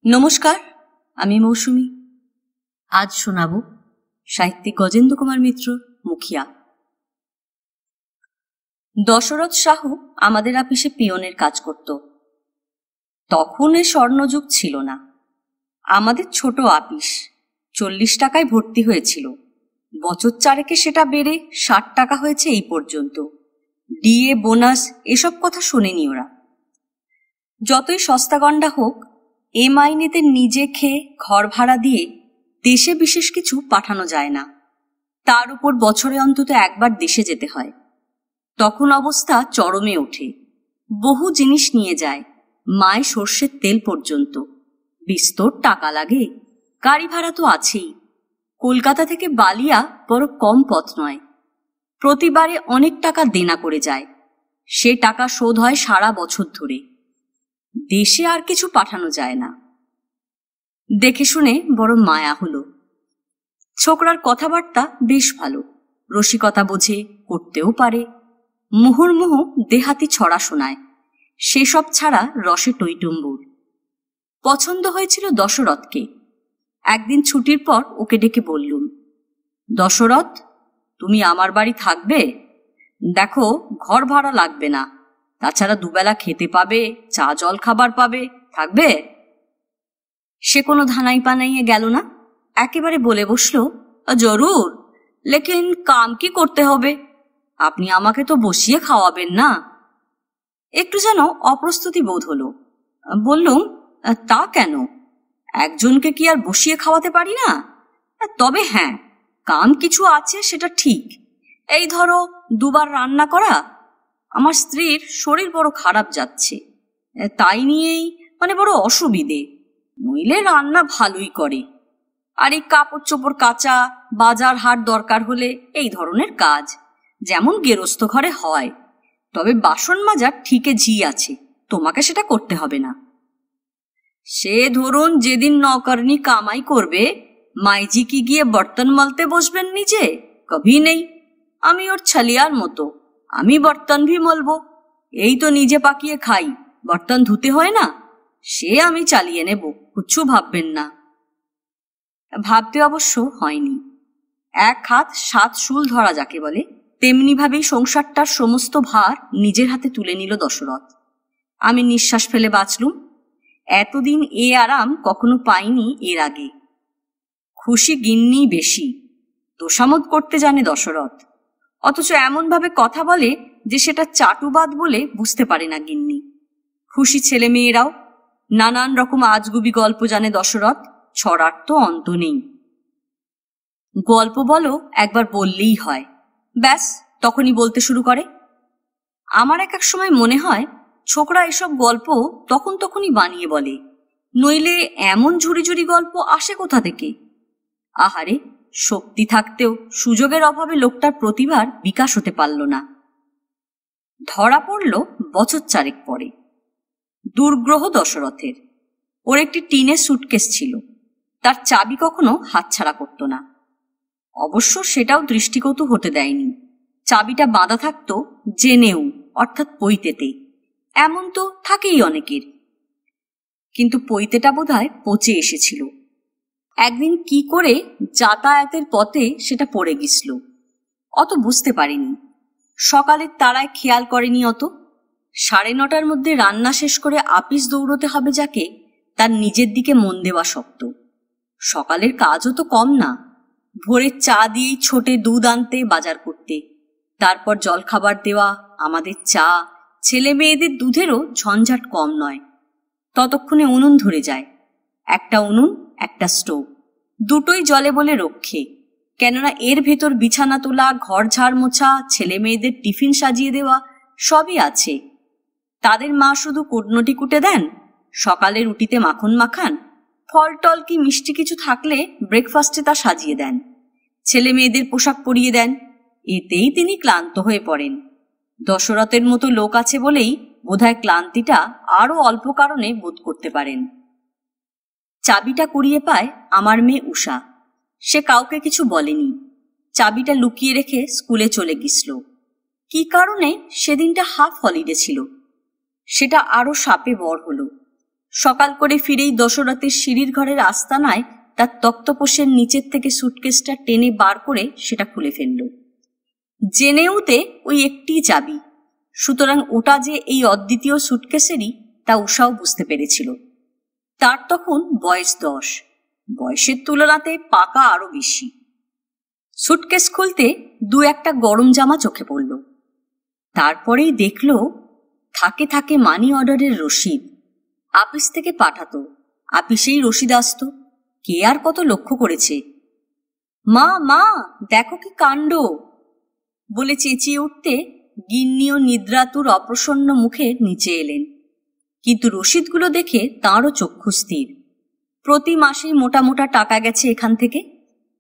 নমস্কার, আমি মৌসুমী। আজ শোনাব সাহিত্যিক গজেন্দ্র কুমার মিত্র মুখিয়া। দশরথ সাহু আমাদের আপিসে পিয়নের কাজ করত। তখন এ স্বর্ণযুগ ছিল না। আমাদের ছোট আপিস 40 টাকায় ভর্তি হয়েছিল। বছর চারেকে সেটা বেড়ে 60 টাকা হয়েছে এই পর্যন্ত। ডিএ, বোনাস এসব কথা শোনেনি ওরা। যতই সস্তা গন্ডা হোক, এ মাইনেতে নিজে খেয়ে ঘর ভাড়া দিয়ে দেশে বিশেষ কিছু পাঠানো যায় না। তার উপর বছরে অন্তত একবার দেশে যেতে হয়। তখন অবস্থা চরমে ওঠে। বহু জিনিস নিয়ে যায়, মায় সর্ষের তেল পর্যন্ত। বিস্তর টাকা লাগে। গাড়ি ভাড়া তো আছেই। কলকাতা থেকে বালিয়া বড় কম পথ নয়। প্রতিবারে অনেক টাকা দেনা করে যায়। সে টাকা শোধ হয় সারা বছর ধরে। দেশে আর কিছু পাঠানো যায় না। দেখে শুনে বড় মায়া হলো। ছোকরার কথাবার্তা বেশ ভালো, রসিকতা বোঝে, করতেও পারে। মুহুর্মুহু দেহাতি ছড়া শোনায়, সেসব ছাড়া রসে টইটুম্বুর। পছন্দ হয়েছিল দশরথকে। একদিন ছুটির পর ওকে ডেকে বললুম, দশরথ, তুমি আমার বাড়ি থাকবে? দেখো, ঘর ভাড়া লাগবে না, তাছাড়া দুবেলা খেতে পাবে, চা জল খাবার পাবে। থাকবে? সে কোনো ধানাই পানাইয়ে গেল না, একেবারে বলে বসল, জরুর, লেকিন কাম কি করতে হবে? আপনি আমাকে তো বসিয়ে খাওয়াবেন না। একটু যেন অপ্রস্তুতি বোধ হলো। বললুম, তা কেন? একজনকে কি আর বসিয়ে খাওয়াতে পারি না? তবে হ্যাঁ, কাম কিছু আছে, সেটা ঠিক। এই ধরো, দুবার রান্না করা। আমার স্ত্রীর শরীর বড় খারাপ যাচ্ছে, তাই নিয়েই বড় অসুবিধে। নইলে রান্না ভালোই করে। আর এই কাপড় চোপড় কাচা, বাজার হাট দরকার হলে এই ধরনের কাজ, যেমন গেরস্থ ঘরে হয়। তবে বাসন মাজার ঠিকে ঝি আছে, তোমাকে সেটা করতে হবে না। সে ধরুন, যেদিন নৌকরনি কামাই করবে, মাইজি কি গিয়ে বর্তন মলতে বসবেন নিজে? কভি নেই। আমি ওর ছালিয়ার মতো, আমি বর্তন ভি মলবো। এই তো নিজে পাকিয়ে খাই, বর্তন ধুতে হয় না। সে আমি চালিয়ে নেব, কিচ্ছু ভাববেন না। ভাবতে অবশ্য হয়নি। এক হাত 7 শুল ধরা যাকে বলে, তেমনি ভাবেই সংসারটার সমস্ত ভার নিজের হাতে তুলে নিল দশরথ। আমি নিঃশ্বাস ফেলে বাঁচলুম। এতদিন এ আরাম কখনো পাইনি এর আগে। খুশি গিন্নি বেশি, তোষামোদ করতে জানে দশরথ। অথচ এমন ভাবে কথা বলে যে সেটা চাটুবাদ বলে বুঝতে পারে না গিন্নি। খুশি ছেলে মেয়েরাও। নানান রকম আজগুবি গল্প জানে দশরথ, ছড়ার তো অন্ত নেই। গল্প বলো একবার বললেই হয়, ব্যাস তখনই বলতে শুরু করে। আমার এক এক সময় মনে হয় ছোকরা এসব গল্প তখনই বানিয়ে বলে, নইলে এমন ঝুড়ি ঝুড়ি গল্প আসে কোথা থেকে? আহারে, শক্তি থাকতেও সুযোগের অভাবে লোকটার প্রতিভার বিকাশ হতে পারল না। ধরা পড়ল বছর 4 পরে। দুর্গ্রহ দশরথের। ওর একটি টিনের সুটকেস ছিল, তার চাবি কখনো হাতছাড়া করত না। অবশ্য সেটাও দৃষ্টিকটু হতে দেয়নি। চাবিটা বাঁধা থাকত জেনেও, অর্থাৎ পৈতেতে। এমন তো থাকেই অনেকের। কিন্তু পৈতেটা বোধহয় পচে এসেছিল। একদিন কি করে যাতায়াতের পথে সেটা পড়ে গেছিল। অত বুঝতে পারিনি। সকালের তারায় খেয়াল করেনি অত। 9:30টার মধ্যে রান্না শেষ করে আপিস দৌড়তে হবে যাকে, তার নিজের দিকে মন দেওয়া শক্ত। সকালের কাজও তো কম না। ভোরের চা দিয়েই ছোটে দুধ আনতে, বাজার করতে, তারপর জলখাবার দেওয়া, আমাদের চা, ছেলে মেয়েদের দুধেরও ঝঞ্ঝাট কম নয়। ততক্ষণে উনুন ধরে যায়। একটা উনুন, একটা স্টোভ, দুটোই জলে বলে রক্ষে। কেননা এর ভেতর বিছানা তোলা, ঘর ঝাড় মোছা, ছেলে মেয়েদের টিফিন সাজিয়ে দেওয়া সবই আছে। তাদের মা শুধু কুটনটি কুটে দেন, সকালে রুটিতে মাখন মাখান, ফল টল কি মিষ্টি কিছু থাকলে ব্রেকফাস্টে তা সাজিয়ে দেন, ছেলে মেয়েদের পোশাক পরিয়ে দেন। এতেই তিনি ক্লান্ত হয়ে পড়েন। দশরথের মতো লোক আছে বলেই বোধহয় ক্লান্তিটা আরো অল্প কারণে বোধ করতে পারেন। চাবিটা কুড়িয়ে পায় আমার মেয়ে উষা। সে কাউকে কিছু বলেনি। চাবিটা লুকিয়ে রেখে স্কুলে চলে গেছিল। কি কারণে সেদিনটা হাফ হলিডে ছিল, সেটা আরো সাপে বর হলো। সকাল করে ফিরেই দশরথের সিঁড়ির ঘরের আস্তানায় তার তক্তপোষের নিচের থেকে সুটকেসটা টেনে বার করে সেটা খুলে ফেলল। জেনেউতে ওই একটি চাবি, সুতরাং ওটা যে এই অদ্বিতীয় সুটকেসেরই তা উষাও বুঝতে পেরেছিল। তার তখন বয়স 10, বয়সের তুলনাতে পাকা আরো বেশি। সুটকেস খুলতে 2-1টা গরম জামা চোখে পড়ল। তারপরেই দেখল থাকে থাকে মানি অর্ডারের রসিদ। আপিস থেকে পাঠাতো, আপিসেই রসিদ আসত। কে আর কত লক্ষ্য করেছে। মা মা দেখো কি কাণ্ড বলে চেঁচিয়ে উঠতে গিন্নিও নিদ্রাতুর অপ্রসন্ন মুখে নিচে এলেন। কিন্তু রসিদগুলো দেখে তাঁরও চক্ষু স্থির। প্রতি মাসেই মোটা মোটা টাকা গেছে এখান থেকে,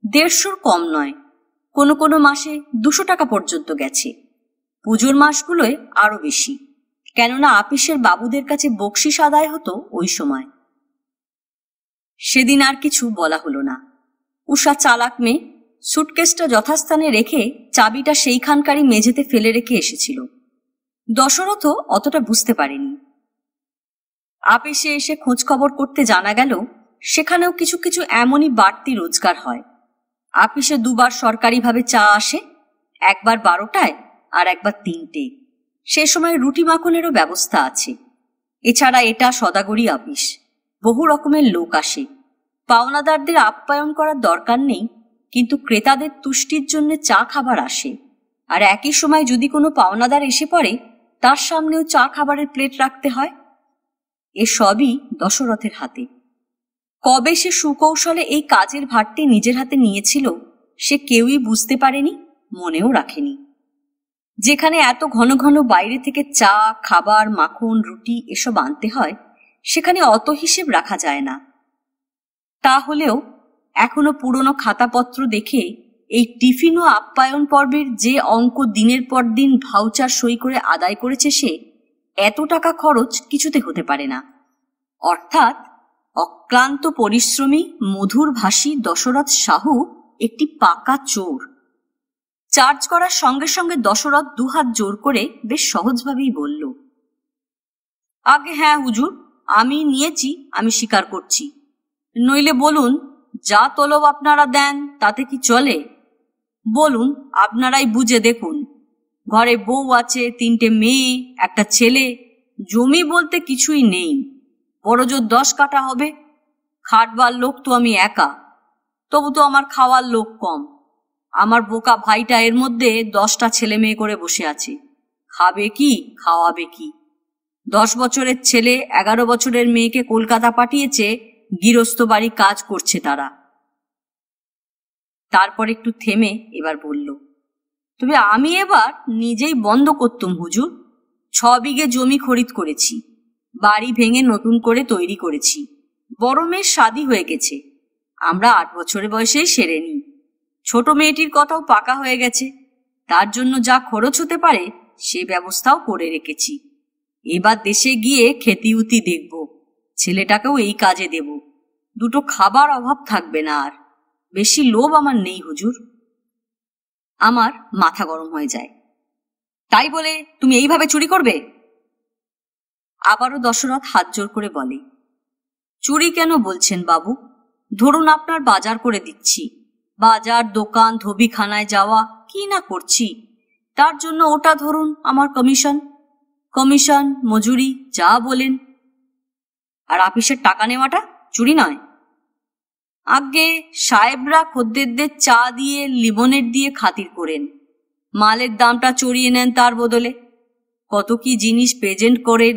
150-র কম নয়। কোনো কোনো মাসে 200 টাকা পর্যন্ত গেছে। পুজোর মাসগুলোয় আরো বেশি, কেননা আপিসের বাবুদের কাছে বকশিস আদায় হতো ওই সময়। সেদিন আর কিছু বলা হলো না। উষা চালাক মেয়ে, সুটকেসটা যথাস্থানে রেখে চাবিটা সেইখানকারই মেঝেতে ফেলে রেখে এসেছিল। দশরথও অতটা বুঝতে পারেনি। আপিসে এসে খোঁজ খবর করতে জানা গেল সেখানেও কিছু কিছু এমনই বাড়তি রোজগার হয়। আপিসে 2বার সরকারিভাবে চা আসে, একবার 12টায় আর একবার 3টে। সে সময় রুটি মাখনেরও ব্যবস্থা আছে। এছাড়া এটা সদাগরি আপিস, বহু রকমের লোক আসে। পাওনাদারদের আপ্যায়ন করার দরকার নেই, কিন্তু ক্রেতাদের তুষ্টির জন্য চা খাবার আসে। আর একই সময় যদি কোনো পাওনাদার এসে পড়ে তার সামনেও চা খাবারের প্লেট রাখতে হয়। এসবই দশরথের হাতে। কবে সে সুকৌশলে এই কাজের ভারটি নিজের হাতে নিয়েছিল সে কেউই বুঝতে পারেনি, মনেও রাখেনি। যেখানে এত ঘন ঘন বাইরে থেকে চা, খাবার, মাখন, রুটি এসব আনতে হয়, সেখানে অত হিসেব রাখা যায় না। তাহলেও এখনো পুরনো খাতাপত্র দেখে এই টিফিন ও আপ্যায়ন পর্বের যে অঙ্ক দিনের পর দিন ভাউচার সই করে আদায় করেছে সে, এত টাকা খরচ কিছুতে হতে পারে না। অর্থাৎ অক্লান্ত পরিশ্রমী মধুর ভাষী দশরথ সাহু একটি পাকা চোর। চার্জ করার সঙ্গে সঙ্গে দশরথ 2 হাত জোর করে বেশ সহজভাবেই বলল, আগে হ্যাঁ হুজুর, আমি নিয়েছি, আমি স্বীকার করছি। নইলে বলুন, যা তলব আপনারা দেন তাতে কি চলে? বলুন, আপনারাই বুঝে দেখুন। ঘরে বউ আছে, 3টে মেয়ে, একটা ছেলে, জমি বলতে কিছুই নেই। বড় জোর 10 কাঠা হবে। খাটবার লোক তো আমি একা, তবু তো আমার খাওয়ার লোক কম। আমার বোকা ভাইটা এর মধ্যে 10টা ছেলে মেয়ে করে বসে আছে। খাবে কি, খাওয়াবে কি? 10 বছরের ছেলে 11 বছরের মেয়েকে কলকাতা পাঠিয়েছে, গৃহস্থ বাড়ি কাজ করছে তারা। তারপর একটু থেমে এবার বলল, তবে আমি এবার নিজেই বন্ধ করতুম হুজুর। 6 বিঘে জমি খরিদ করেছি, বাড়ি ভেঙে নতুন করে তৈরি করেছি। বড় মেয়ের শাদী হয়ে গেছে, আমরা 8 বছরের বয়সেই সেরে নিই। ছোট মেয়েটির কথাও পাকা হয়ে গেছে, তার জন্য যা খরচ হতে পারে সে ব্যবস্থাও করে রেখেছি। এবার দেশে গিয়ে খেতিউতি দেখব, ছেলেটাকেও এই কাজে দেব। 2টো খাবার অভাব থাকবে না আর। বেশি লোভ আমার নেই হুজুর। আমার মাথা গরম হয়ে যায়। তাই বলে তুমি এইভাবে চুরি করবে? আবারও দশরথ হাত জোর করে বলে, চুরি কেন বলছেন বাবু? ধরুন আপনার বাজার করে দিচ্ছি, বাজার, দোকান, ধোবিখানায় যাওয়া কি না করছি, তার জন্য ওটা ধরুন আমার কমিশন। কমিশন, মজুরি, যা বলেন। আর আপিসের টাকা নেওয়াটা চুরি নয়? আগে সাহেবরা খদ্দেরদের চা দিয়ে, লিমনেড দিয়ে খাতির করেন, মালের দামটা চড়িয়ে নেন তার বদলে। কত কি জিনিস প্রেজেন্ট করেন,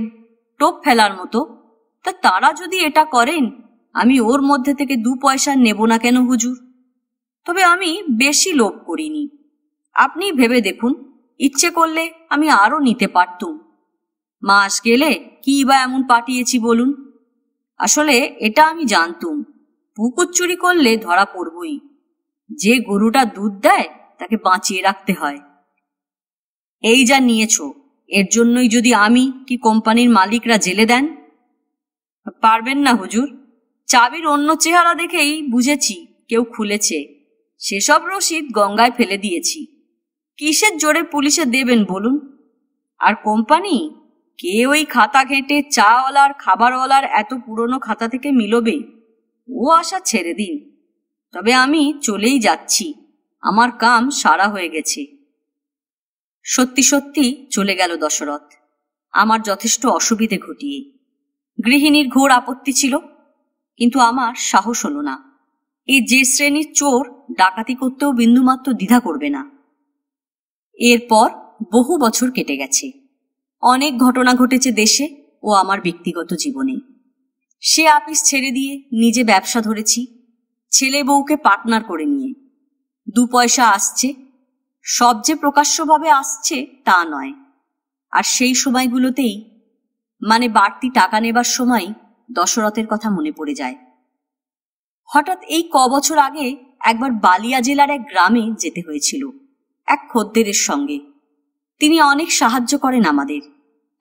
টোপ ফেলার মতো। তা তারা যদি এটা করেন, আমি ওর মধ্যে থেকে 2 পয়সা নেব না কেন হুজুর? তবে আমি বেশি লোভ করিনি। আপনি ভেবে দেখুন, ইচ্ছে করলে আমি আরো নিতে পারতুম। মাস গেলে কি বা এমন পাঠিয়েছি বলুন? আসলে এটা আমি জানতুম, পুকুর চুরি করলে ধরা পড়বই। যে গরুটা দুধ দেয় তাকে বাঁচিয়ে রাখতে হয়। এই যা নিয়েছ, এর জন্যই যদি আমি কি কোম্পানির মালিকরা জেলে দেন? পারবেন না হুজুর। চাবির অন্য চেহারা দেখেই বুঝেছি কেউ খুলেছে। সেসব রসিদ গঙ্গায় ফেলে দিয়েছি। কিসের জোরে পুলিশে দেবেন বলুন? আর কোম্পানি, কে ওই খাতা ঘেঁটে চাওয়ালার খাবারওয়ালার এত পুরনো খাতা থেকে মিলবে? ও আশা ছেড়ে দিন। তবে আমি চলেই যাচ্ছি, আমার কাম সারা হয়ে গেছে। সত্যি সত্যি চলে গেল দশরথ, আমার যথেষ্ট অসুবিধে ঘটিয়ে। গৃহিণীর ঘোর আপত্তি ছিল, কিন্তু আমার সাহস হলো না। এই যে শ্রেণীর চোর ডাকাতি করতেও বিন্দুমাত্র দ্বিধা করবে না। এরপর বহু বছর কেটে গেছে। অনেক ঘটনা ঘটেছে দেশে ও আমার ব্যক্তিগত জীবনে। সে আপিস ছেড়ে দিয়ে নিজে ব্যবসা ধরেছি, ছেলে বউকে পার্টনার করে নিয়ে। 2 পয়সা আসছে, সব যে প্রকাশ্যভাবে আসছে তা নয়। আর সেই সময়গুলোতেই, মানে বাড়তি টাকা নেবার সময়, দশরথের কথা মনে পড়ে যায়। হঠাৎ এই বছর আগে একবার বালিয়া জেলার এক গ্রামে যেতে হয়েছিল এক খদ্দেরের সঙ্গে। তিনি অনেক সাহায্য করেন আমাদের,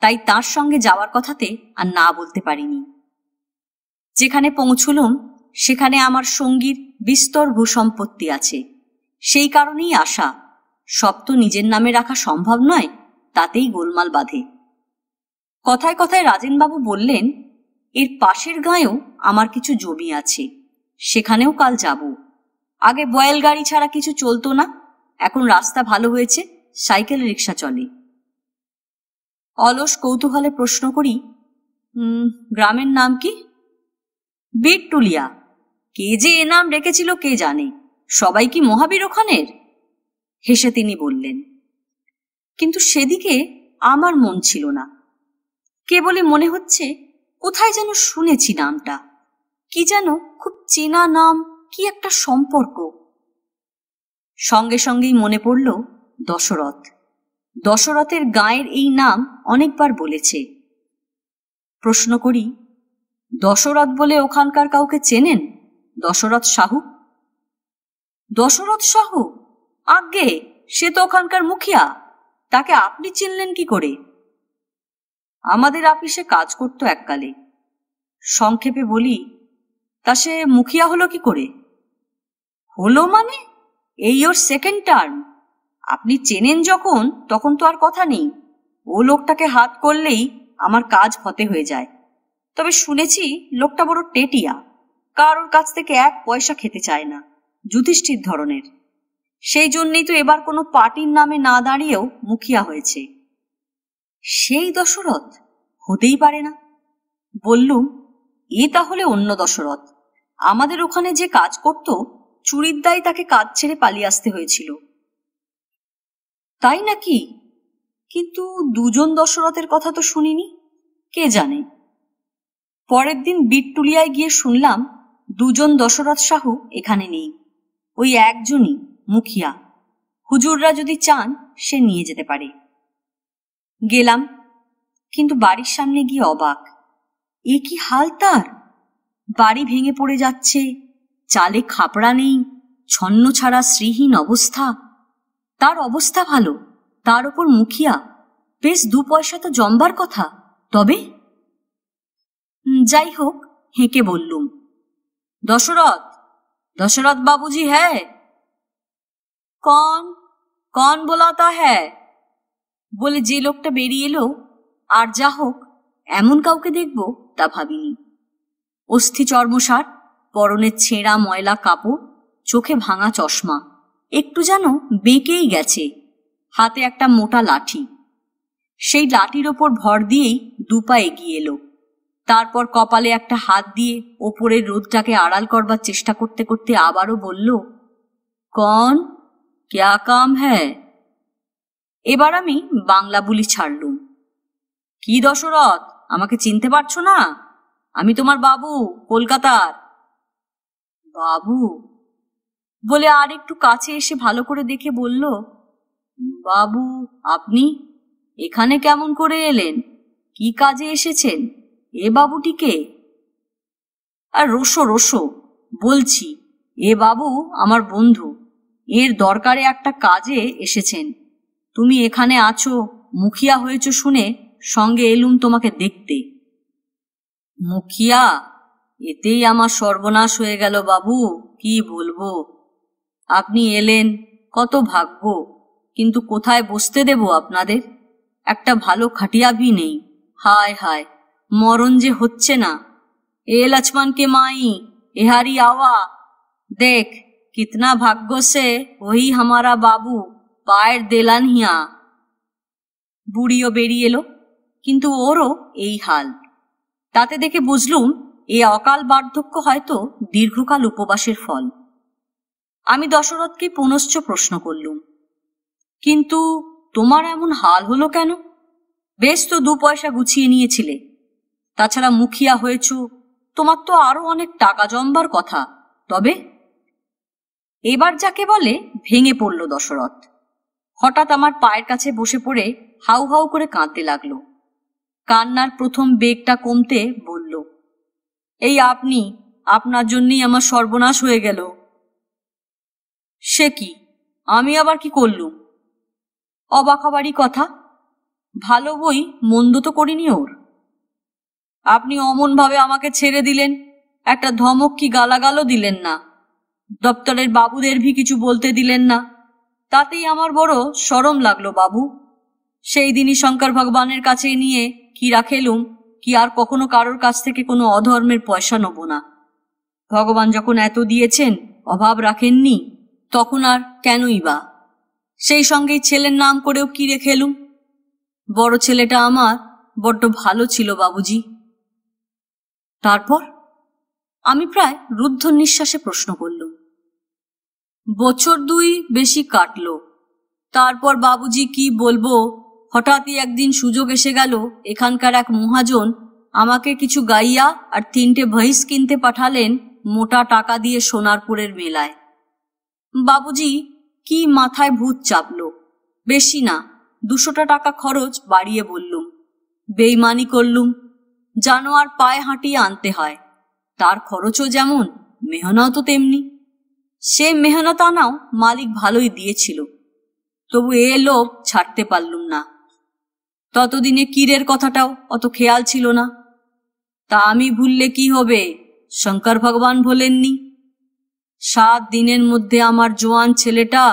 তাই তার সঙ্গে যাওয়ার কথাতে আর না বলতে পারিনি। যেখানে পৌঁছলুম সেখানে আমার সঙ্গীর বিস্তর ভূসম্পত্তি আছে, সেই কারণেই আসা। সব তো নিজের নামে রাখা সম্ভব নয়, তাতেই গোলমাল বাঁধে। কথায় কথায় রাজেনবাবু বললেন, এর পাশের গাঁয়েও আমার কিছু জমি আছে, সেখানেও কাল যাব। আগে বয়েল গাড়ি ছাড়া কিছু চলতো না, এখন রাস্তা ভালো হয়েছে, সাইকেল রিক্সা চলে। অলস কৌতূহলে প্রশ্ন করি, গ্রামের নাম কি? বিটটুলিয়া। কে যে এ নাম রেখেছিল কে জানে, সবাই কি মহাবীর ওখানের? হেসে তিনি বললেন। কিন্তু সেদিকে আমার মন ছিল না। কেবলই মনে হচ্ছে কোথায় যেন শুনেছি নামটা, কি যেন খুব চেনা নাম, কি একটা সম্পর্ক। সঙ্গে সঙ্গেই মনে পড়ল দশরথ। দশরথের গায়ের এই নাম অনেকবার বলেছে। প্রশ্ন করি, দশরথ বলে ওখানকার কাউকে চেনেন? দশরথ সাহু? দশরথ সাহু? আজ্ঞে, সে তো ওখানকার মুখিয়া। তাকে আপনি চিনলেন কি করে? আমাদের আপিসে কাজ করত এককালে। সংক্ষেপে বলি, তা সে মুখিয়া হলো কি করে? হলো মানে? এই ওর সেকেন্ড টার্ম। আপনি চেনেন যখন, তখন তো আর কথা নেই। ও লোকটাকে হাত করলেই আমার কাজ হতে হয়ে যায়। তবে শুনেছি লোকটা বড় টেটিয়া, কারোর কাছ থেকে 1 পয়সা খেতে চায় না, যুধিষ্ঠির ধরনের। সেই জন্যই তো এবার কোনো পার্টির নামে না দাঁড়িয়েও মুখিয়া হয়েছে। সেই দশরথ? হতেই পারে না। বললুম, এ তাহলে অন্য দশরথ। আমাদের ওখানে যে কাজ করত, চুরির দায় তাকে কাজ ছেড়ে পালিয়ে আসতে হয়েছিল। তাই নাকি? কিন্তু 2 জন দশরথের কথা তো শুনিনি, কে জানে। পরের দিন বিটটুলিয়ায় গিয়ে শুনলাম 2 জন দশরথ সাহু এখানে নেই, ওই একজনই মুখিয়া। হুজুররা যদি চান সে নিয়ে যেতে পারে। গেলাম, কিন্তু বাড়ির সামনে গিয়ে অবাক। এ কি হাল তার! বাড়ি ভেঙে পড়ে যাচ্ছে, চালে খাপড়া নেই, ছন্ন ছাড়া শ্রীহীন অবস্থা। তার অবস্থা ভালো, তার ওপর মুখিয়া। বেশ 2 পয়সা তো জমবার কথা। তবে যাই হোক, হেঁকে বললুম, দশরথ, দশরথ বাবুজি হ্যাঁ? কন কন বোলাতা হ্যাঁ? বলে যে লোকটা বেরিয়ে এলো, আর যা হোক এমন কাউকে দেখব তা ভাবিনি। অস্থি চর্মসার, পরনের ছেঁড়া ময়লা কাপড়, চোখে ভাঙা চশমা, একটু যেন বেঁকেই গেছে। হাতে একটা মোটা লাঠি। সেই লাঠির ওপর ভর দিয়েই 2 পা এগিয়ে এলো। তারপর কপালে একটা হাত দিয়ে ওপরের রোদটাকে আড়াল করবার চেষ্টা করতে করতে আবারও বলল, কন ক্যা কাম হ্যায়? এবার আমি বাংলা বুলি ছাড়লুম। কি দশরথ, আমাকে চিনতে পারছো না? আমি তোমার বাবু, কলকাতার। বাবু? বলে আর একটু কাছে এসে ভালো করে দেখে বলল, বাবু আপনি এখানে কেমন করে এলেন? কি কাজে এসেছেন? এ বাবুটিকে? আর রোসো রোসো বলছি, এ বাবু আমার বন্ধু, এর দরকারে একটা কাজে এসেছেন। তুমি এখানে আছো, মুখিয়া হয়েছ শুনে সঙ্গে এলুম তোমাকে দেখতে। মুখিয়া? এতেই আমার সর্বনাশ হয়ে গেল বাবু, কি বলবো। আপনি এলেন, কত ভাগ্য, কিন্তু কোথায় বসতে দেব আপনাদের? একটা ভালো খাটিয়া ভি নেই, हाय हाय मरण जे होच्छे ना। ए लक्ष्मण के माई, एहारी आवा, देख कितना भाग्य से वही हमारा बाबू पायर देलान हिया। बुড়িও বেরিয়ে এলো, কিন্তু ওরও এই হাল। তাতে দেখে বুঝলুম এই অকাল বার্ধক্য হয়তো দীর্ঘকাল উপবাসের ফল। আমি দশরথকে পুনশ্চ প্রশ্ন করলুম, কিন্তু তোমার এমন হাল হলো কেন? বেশ তো 2 পয়সা গুছিয়ে নিয়েছিলে, তাছাড়া মুখিয়া হয়েছ, তোমার তো আরো অনেক টাকা জমবার কথা, তবে? এবার যাকে বলে ভেঙে পড়ল দশরথ। হঠাৎ আমার পায়ের কাছে বসে পড়ে হাউ হাউ করে কাঁদতে লাগলো। কান্নার প্রথম বেগটা কমতে বলল, এই আপনি, আপনার জন্যই আমার সর্বনাশ হয়ে গেল। সে কি, আমি আবার কি করলুম? অবাক হবারই কথা, ভালো বই মন্দ তো করিনি ওর। আপনি অমন ভাবে আমাকে ছেড়ে দিলেন, একটা ধমক কি গালাগালও দিলেন না, দপ্তরের বাবুদের ভি কিছু বলতে দিলেন না, তাতেই আমার বড় শরম লাগলো বাবু। সেই দিনই শঙ্কর ভগবানের কাছে নিয়ে কি রাখেলুম কি আর কখনো কারোর কাছ থেকে কোনো অধর্মের পয়সা নেব না। ভগবান যখন এত দিয়েছেন, অভাব রাখেননি, তখন আর কেনই বা? সেই সঙ্গেই ছেলের নাম করেও কি রেখেলুম। বড় ছেলেটা আমার বড্ড ভালো ছিল বাবুজি। তারপর? আমি প্রায় রুদ্ধ নিঃশ্বাসে প্রশ্ন করলুম। বছর 2 বেশি কাটল। তারপর বাবুজি কি বলবো, হঠাৎই একদিন সুযোগ এসে গেল, এখানকার এক মহাজন আমাকে কিছু গাইয়া আর 3টে ভৈঁস কিনতে পাঠালেন মোটা টাকা দিয়ে সোনারপুরের মেলায়। বাবুজি কি মাথায় ভূত চাপলো, বেশি না 200টা টাকা খরচ বাড়িয়ে বললুম। বেইমানি করলুম, জানোয়ার পায়ে হাঁটিয়ে আনতে হয়, তার খরচও যেমন মেহনাও তো তেমনি। সে মেহনত আনাও মালিক ভালোই দিয়েছিল, তবু এ লোভ ছাড়তে পারলুম না। ততদিনে কিরের কথাটাও অত খেয়াল ছিল না। তা আমি ভুললে কি হবে, শঙ্কর ভগবান ভোলেননি। 7 দিনের মধ্যে আমার জোয়ান ছেলেটা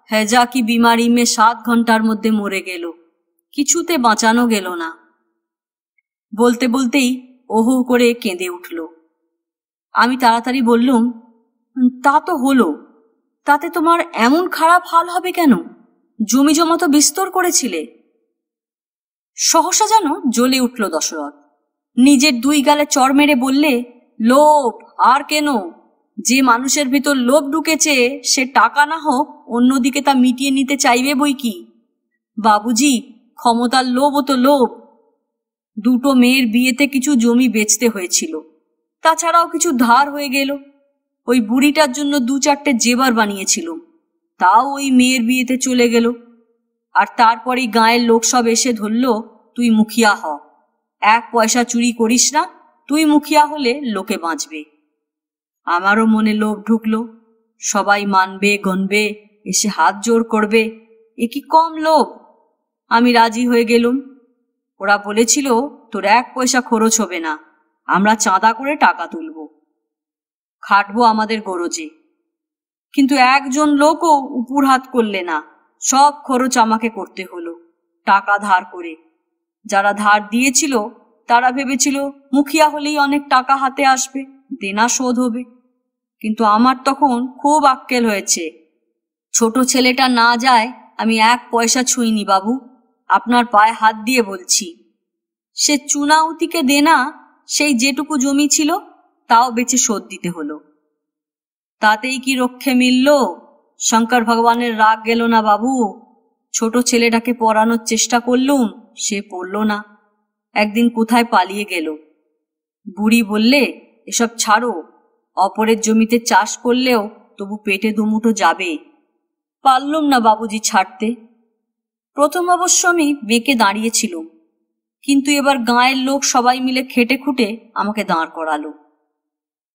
হেজা কি বিমারি মে 7 ঘন্টার মধ্যে মরে গেল, কিছুতে বাঁচানো গেল না। বলতে বলতেই ওহো করে কেঁদে উঠল। আমি তাড়াতাড়ি বললুম, তা তো হলো, তাতে তোমার এমন খারাপ হাল হবে কেন? জমি জমা তো বিস্তর করেছিলে। সহসা যেন জ্বলে উঠল দশরথ। নিজের 2 গালে চড় মেরে বললে, লোভ আর কেন? যে মানুষের ভিতর লোভ ঢুকেছে, সে টাকা না হোক অন্যদিকে তা মিটিয়ে নিতে চাইবে বই কি। বাবুজি, ক্ষমতার লোভও তো লোভ। 2টো মেয়ের বিয়েতে কিছু জমি বেচতে হয়েছিল, তাছাড়াও কিছু ধার হয়ে গেল। ওই বুড়িটার জন্য 2-4টে জেবার বানিয়েছিল, তাও ওই মেয়ের বিয়েতে চলে গেল। আর তারপরেই গাঁয়ের লোক সব এসে ধরল, তুই মুখিয়া হ, 1 পয়সা চুরি করিস না, তুই মুখিয়া হলে লোকে বাঁচবে। আমারও মনে লোভ ঢুকলো, সবাই মানবে গণবে, এসে হাত জোর করবে, এ কি কম লোভ? আমি রাজি হয়ে গেলুম। ওরা বলেছিল, তোর 1 পয়সা খরচ হবে না, আমরা চাঁদা করে টাকা তুলব, খাটবো আমাদের গরজে। কিন্তু একজন লোকও উপর হাত করলে না, সব খরচ আমাকে করতে হলো, টাকা ধার করে। যারা ধার দিয়েছিল তারা ভেবেছিল মুখিয়া হলেই অনেক টাকা হাতে আসবে, দেনা শোধ হবে। কিন্তু আমার তখন খুব আক্কেল হয়েছে। ছোট ছেলেটা না যায় আমি 1 পয়সা ছুঁইনি বাবু, আপনার পায়ে হাত দিয়ে বলছি। সে চুনাউতিকে দেনা, সেই যেটুকু জমি ছিল তাও বেচে শোধ দিতে হলো। তাতেই কি রক্ষে মিলল? শঙ্কর ভগবানের রাগ গেল না বাবু। ছোট ছেলেটাকে পড়ানোর চেষ্টা করলুম, সে পড়ল না, একদিন কোথায় পালিয়ে গেল। বুড়ি বললে, এসব ছাড়ো, অপরের জমিতে চাষ করলেও তবু পেটে 2 মুঠো যাবে। পারলুম না বাবুজি ছাড়তে। প্রথম অবশ্য আমি বেঁকে দাঁড়িয়েছিলুম, কিন্তু এবার গাঁয়ের লোক সবাই মিলে খেটে খুঁটে আমাকে দাঁড় করালো।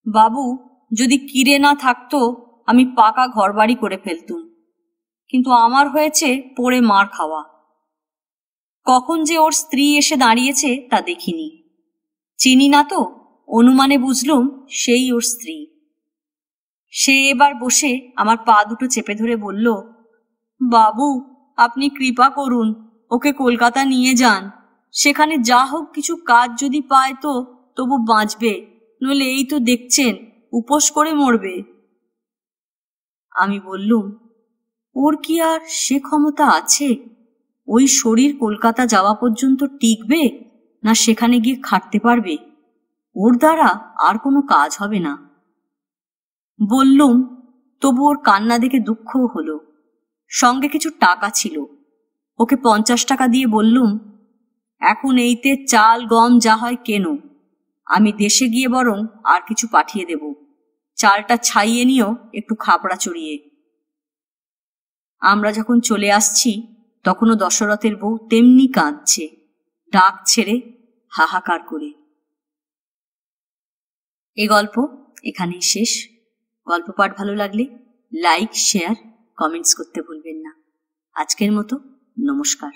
বাবু, যদি কিরে না থাকতো আমি পাকা ঘরবাড়ি করে ফেলতুম, কিন্তু আমার হয়েছে পড়ে মার খাওয়া। কখন যে ওর স্ত্রী এসে দাঁড়িয়েছে তা দেখিনি, চিনি না তো, অনুমানে বুঝলুম সেই ওর স্ত্রী। সে এবার বসে আমার পা দুটো চেপে ধরে বলল, বাবু আপনি কৃপা করুন, ওকে কলকাতা নিয়ে যান, সেখানে যা হোক কিছু কাজ যদি পায় তো তবু বাঁচবে, নইলে এই তো দেখছেন উপোস করে মরবে। আমি বললুম, ওর কি আর সে ক্ষমতা আছে? ওই শরীর কলকাতা যাওয়া পর্যন্ত টিকবে, না সেখানে গিয়ে খাটতে পারবে? ওর দ্বারা আর কোনো কাজ হবে না। বললুম, তবু ওর কান্না দেখে দুঃখও হলো। সঙ্গে কিছু টাকা ছিল, ওকে 50 টাকা দিয়ে বললুম, এখন এইতে চাল গম যা হয় কেনো, আমি দেশে গিয়ে বরং আর কিছু পাঠিয়ে দেব, চালটা ছাইয়ে নিও একটু খাপড়া চড়িয়ে। আমরা যখন চলে আসছি তখনও দশরথের বউ তেমনি কাঁদছে, ডাক ছেড়ে হাহাকার করে। এ গল্প এখানেই শেষ। গল্প পাঠ ভালো লাগলে লাইক, শেয়ার, কমেন্টস করতে ভুলবেন না। আজকের মতো নমস্কার।